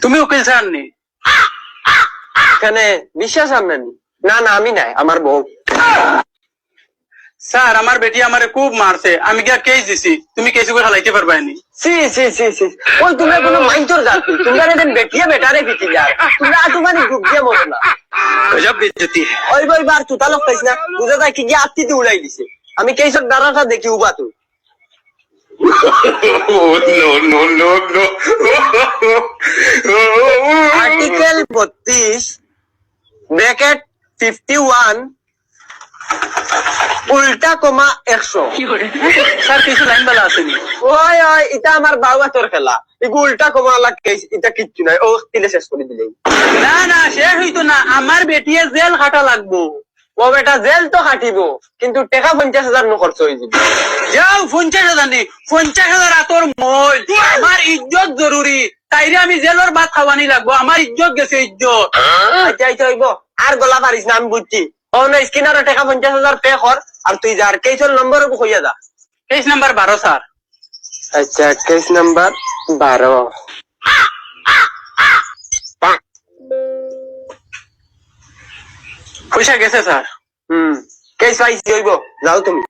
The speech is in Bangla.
তুমি উকিল স্যার নি? এখানে বিশ্বাস আপনার না? না আমি নাই, আমার বউ। স্যার আমার বেটি আমারে খুব মারছে, আমি গিয়া কেস দিছি, তুমি কেস করে হালাইতে পারবানি? সি সি সি সি ওই তোমরা কোনো মাইন্ডর জাতি, তোমরা এদিন বেটিয়ে বেটারে পিটি যায়, তোমরা তোমার ডুব দিয়ে মতো না। গজব বেজ্জতি। ওই বই বার তুতা লোক পাইছ না, বুঝা যায় কি গিয়ে আত্মি দিয়ে উড়াই দিছে। আমি কেসর দাঁড়াটা দেখি উবা তুই। আর্টিকেল 32 ব্র্যাকেট 51 উল্টা কমা 100। স্যার কিছু লাইন বেলা আসেনি। ওই ওই এটা আমার বাবা তোর খেলা, এগু উল্টা কমা আলা কেস, এটা কিচ্ছু নাই, ও তিলে শেষ করে দিলে। না না শেষ হইতো না, আমার বেটিয়ে জেল খাটা লাগবো। ও বেটা জেল তো খাটিব, কিন্তু টাকা 50,000 নো খরচ হয়ে যাবে। যাও 50,000 নি, 50,000 আতর মই, আমার ইজ্জত জরুরি, তাইরে আমি জেলর ভাত খাওয়ানি লাগবো, আমার ইজ্জত গেছে ইজ্জত। আচ্ছা আচ্ছা হইব, আর গলা পারিস না, আমি বুঝছি। ও না স্কিনারে টাকা 50,000 পে কর, আর তুই যার কেসের নম্বর কইয়া যা। Case number 12 sir. আচ্ছা কেস নাম্বার 12। পয়সা গেছে স্যার। কেস পাইছি হইব, যাও তুমি।